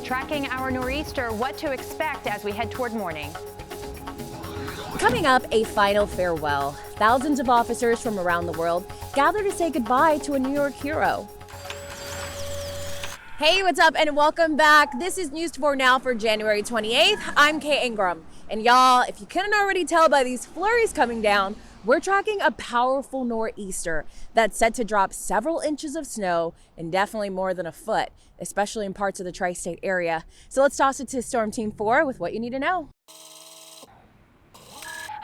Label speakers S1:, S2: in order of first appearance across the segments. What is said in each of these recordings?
S1: Tracking our nor'easter, what to expect as we head toward morning.
S2: Coming up, a final farewell. Thousands of officers from around the world gather to say goodbye to a New York hero. Hey, what's up, and welcome back. This is News 4 Now for January 28th. I'm Kay Ingram. And y'all, if you couldn't already tell by these flurries coming down, we're tracking a powerful nor'easter that's set to drop several inches of snow and definitely more than a foot, especially in parts of the tri-state area. So let's toss it to Storm Team 4 with what you need to know.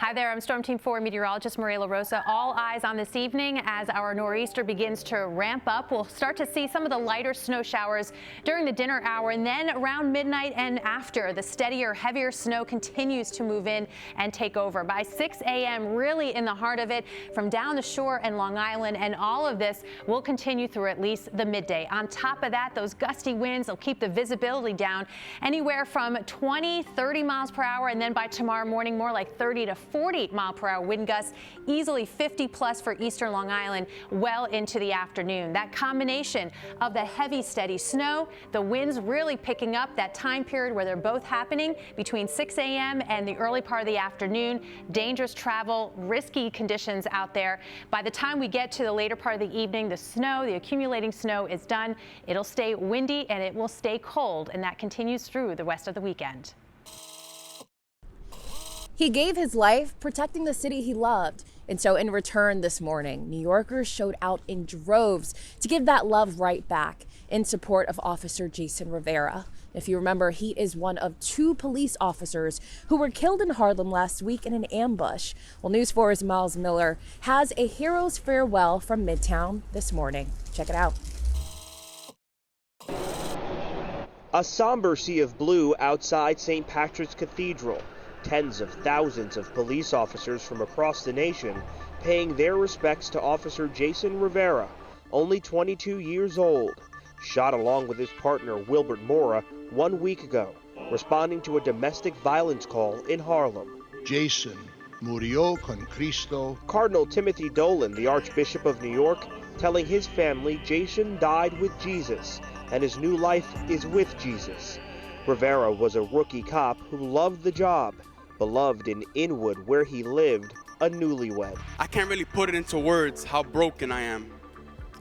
S1: Hi there, I'm Storm Team 4 meteorologist Maria LaRosa. All eyes on this evening as our nor'easter begins to ramp up. We'll start to see some of the lighter snow showers during the dinner hour, and then around midnight and after, the steadier, heavier snow continues to move in and take over. By 6 a.m., really in the heart of it, from down the shore and Long Island, and all of this will continue through at least the midday. On top of that, those gusty winds will keep the visibility down anywhere from 20, 30 miles per hour, and then by tomorrow morning, more like 30 to 40-mile-per-hour wind gusts, easily 50-plus for eastern Long Island well into the afternoon. That combination of the heavy, steady snow, the winds really picking up, that time period where they're both happening between 6 a.m. and the early part of the afternoon. Dangerous travel, risky conditions out there. By the time we get to the later part of the evening, the snow, the accumulating snow is done. It'll stay windy and it will stay cold, and that continues through the rest of the weekend.
S2: He gave his life protecting the city he loved. And so in return this morning, New Yorkers showed out in droves to give that love right back in support of Officer Jason Rivera. If you remember, he is one of 2 police officers who were killed in Harlem last week in an ambush. Well, News 4's Miles Miller has a hero's farewell from Midtown this morning. Check it out.
S3: A somber sea of blue outside St. Patrick's Cathedral. Tens of thousands of police officers from across the nation paying their respects to Officer Jason Rivera, only 22 years old, shot along with his partner Wilbert Mora 1 week ago, responding to a domestic violence call in Harlem.
S4: Jason murió con Cristo.
S3: Cardinal Timothy Dolan, the Archbishop of New York, telling his family Jason died with Jesus and his new life is with Jesus. Rivera was a rookie cop who loved the job, beloved in Inwood where he lived, a newlywed.
S5: I can't really put it into words how broken I am,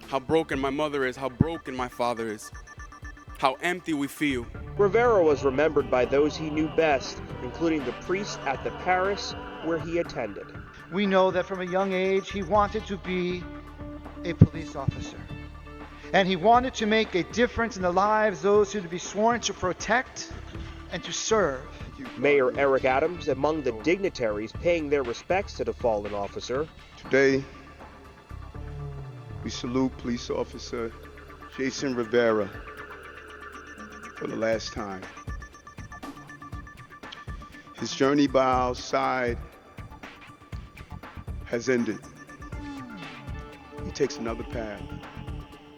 S5: how broken my mother is, how broken my father is, how empty we feel.
S3: Rivera was remembered by those he knew best, including the priest at the parish where he attended.
S6: We know that from a young age he wanted to be a police officer. And he wanted to make a difference in the lives of those who would be sworn to protect and to serve.
S3: Mayor Eric Adams among the dignitaries paying their respects to the fallen officer.
S7: Today, we salute Police Officer Jason Rivera for the last time. His journey by our side has ended. He takes another path.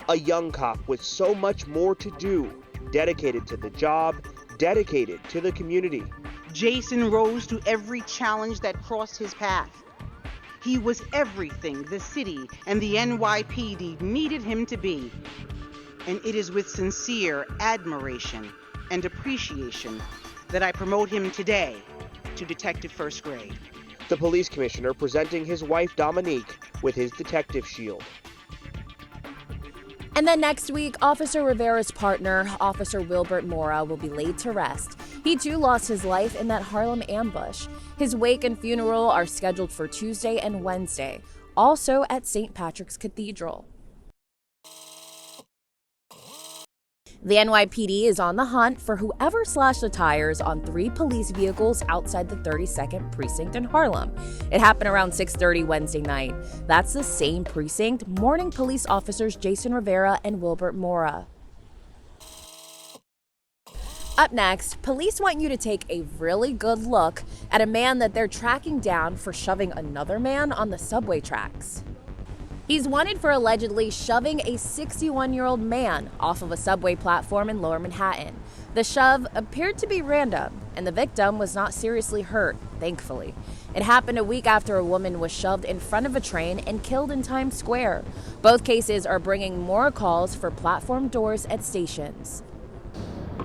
S3: A young cop with so much more to do, dedicated to the job, dedicated to the community.
S8: Jason rose to every challenge that crossed his path. He was everything the city and the NYPD needed him to be. And it is with sincere admiration and appreciation that I promote him today to Detective First Grade.
S3: The police commissioner presenting his wife Dominique with his detective shield.
S2: And then next week, Officer Rivera's partner, Officer Wilbert Mora, will be laid to rest. He too lost his life in that Harlem ambush. His wake and funeral are scheduled for Tuesday and Wednesday, also at St. Patrick's Cathedral. The NYPD is on the hunt for whoever slashed the tires on 3 police vehicles outside the 32nd Precinct in Harlem. It happened around 6:30 Wednesday night. That's the same precinct mourning police officers Jason Rivera and Wilbert Mora. Up next, police want you to take a really good look at a man that they're tracking down for shoving another man on the subway tracks. He's wanted for allegedly shoving a 61-year-old man off of a subway platform in Lower Manhattan. The shove appeared to be random, and the victim was not seriously hurt, thankfully. It happened a week after a woman was shoved in front of a train and killed in Times Square. Both cases are bringing more calls for platform doors at stations.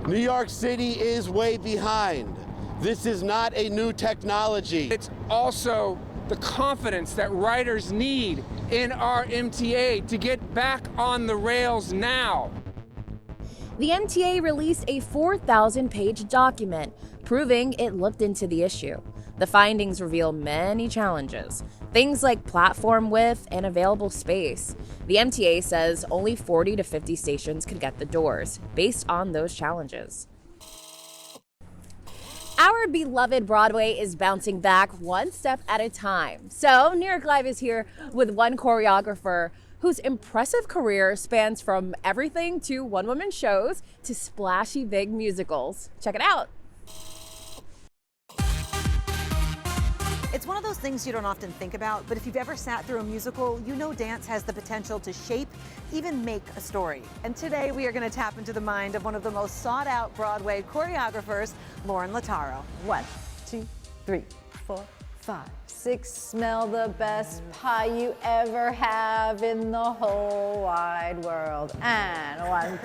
S9: New York City is way behind. This is not a new technology.
S10: It's also the confidence that riders need in our MTA to get back on the rails now.
S2: The MTA released a 4,000-page document proving it looked into the issue. The findings reveal many challenges, things like platform width and available space. The MTA says only 40 to 50 stations could get the doors, based on those challenges. Our beloved Broadway is bouncing back one step at a time. So New York Live is here with one choreographer whose impressive career spans from everything to one-woman shows to splashy big musicals. Check it out.
S11: It's one of those things you don't often think about, but if you've ever sat through a musical, you know dance has the potential to shape, even make a story. And today we are going to tap into the mind of one of the most sought-out Broadway choreographers, Lauren Lataro.
S12: 1, 2, 3, 4, 5, 6. Smell the best pie you ever have in the whole wide world. And 1.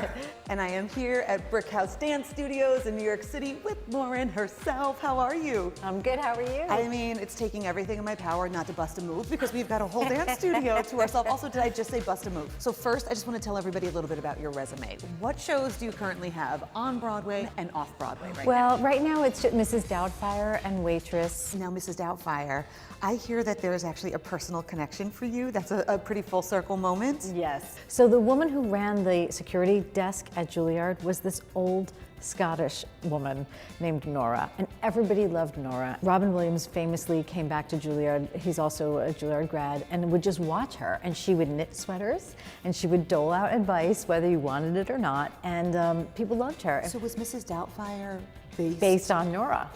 S11: And I am here at Brick House Dance Studios in New York City with Lauren herself. How are you?
S12: I'm good. How are you?
S11: I mean, it's taking everything in my power not to bust a move because we've got a whole dance studio to ourselves. Also, did I just say bust a move? So first, I just want to tell everybody a little bit about your resume. What shows do you currently have on Broadway and off Broadway right now?
S12: Well, right now it's just Mrs. Doubtfire and Waitress.
S11: Now, Mrs. Doubtfire, I hear that there's actually a personal connection for you. That's a pretty full circle moment.
S12: Yes. So the woman who ran the security desk at Juilliard was this old Scottish woman named Nora, and everybody loved Nora. Robin Williams famously came back to Juilliard. He's also a Juilliard grad, and would just watch her, and she would knit sweaters, and she would dole out advice whether you wanted it or not, and people loved her.
S11: So was Mrs. Doubtfire
S12: based on Nora?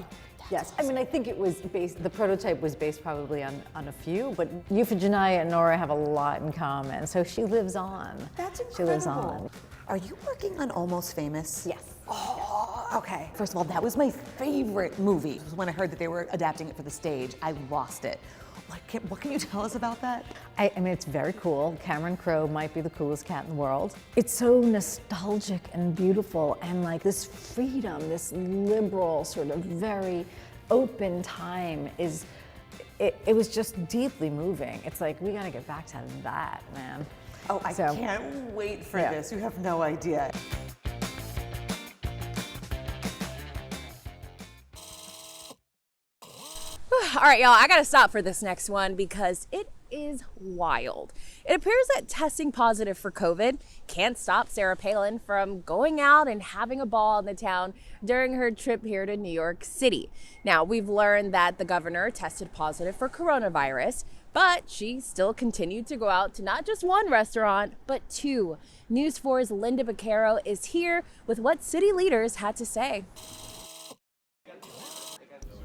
S12: Yes, I mean, I think it was based, the prototype was based probably on a few, but Euphigenia and Nora have a lot in common, so she lives on.
S11: That's incredible.
S12: She lives on.
S11: Are you working on Almost Famous?
S12: Yes.
S11: Oh, okay. First of all, that was my favorite movie. When I heard that they were adapting it for the stage, I lost it. What can you tell us about that?
S12: I mean, it's very cool. Cameron Crowe might be the coolest cat in the world. It's so nostalgic and beautiful, and like this freedom, this liberal, sort of very open time is, it was just deeply moving. It's like, we gotta get back to that, man.
S11: Oh, I can't wait for this. You have no idea.
S2: All right, y'all, I gotta stop for this next one because it is wild. It appears that testing positive for COVID can't stop Sarah Palin from going out and having a ball in the town during her trip here to New York City. Now, we've learned that the governor tested positive for coronavirus, but she still continued to go out to not just one restaurant, but 2. News 4's Linda Baquero is here with what city leaders had to say.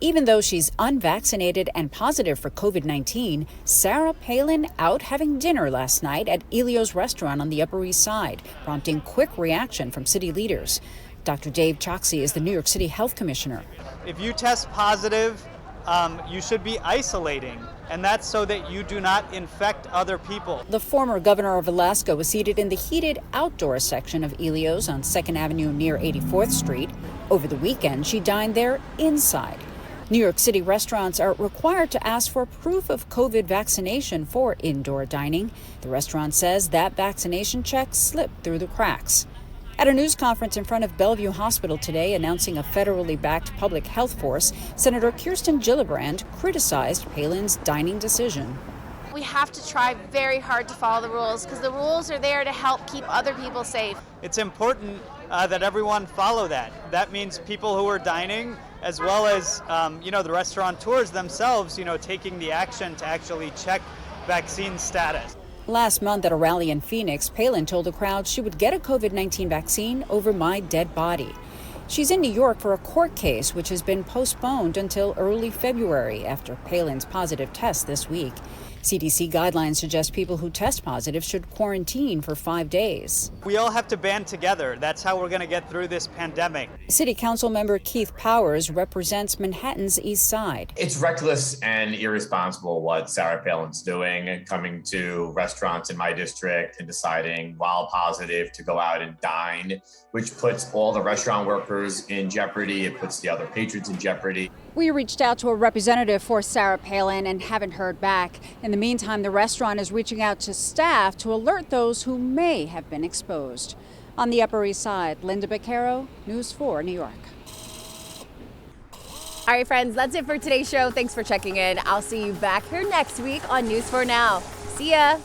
S13: Even though she's unvaccinated and positive for COVID-19, Sarah Palin out having dinner last night at Elio's restaurant on the Upper East Side, prompting quick reaction from city leaders. Dr. Dave Choksi is the New York City Health Commissioner.
S14: If you test positive, you should be isolating, and that's so that you do not infect other people.
S13: The former governor of Alaska was seated in the heated outdoor section of Elio's on 2nd Avenue near 84th Street. Over the weekend, she dined there inside. New York City restaurants are required to ask for proof of COVID vaccination for indoor dining. The restaurant says that vaccination check slipped through the cracks. At a news conference in front of Bellevue Hospital today announcing a federally backed public health force, Senator Kirsten Gillibrand criticized Palin's dining decision.
S15: We have to try very hard to follow the rules because the rules are there to help keep other people safe.
S14: It's important that everyone follow that. That means people who are dining, as well as the restaurateurs themselves, taking the action to actually check vaccine status.
S13: Last month at a rally in Phoenix, Palin told the crowd she would get a COVID-19 vaccine over my dead body. She's in New York for a court case which has been postponed until early February after Palin's positive test this week. CDC guidelines suggest people who test positive should quarantine for 5 days.
S14: We all have to band together. That's how we're going to get through this pandemic.
S13: City Council member Keith Powers represents Manhattan's East Side.
S16: It's reckless and irresponsible what Sarah Palin's doing, coming to restaurants in my district and deciding while positive to go out and dine, which puts all the restaurant workers in jeopardy. It puts the other patrons in jeopardy.
S17: We reached out to a representative for Sarah Palin and haven't heard back. In the meantime, the restaurant is reaching out to staff to alert those who may have been exposed. On the Upper East Side, Linda Beccaro, News 4 New York.
S2: All right, friends, that's it for today's show. Thanks for checking in. I'll see you back here next week on News 4 Now. See ya.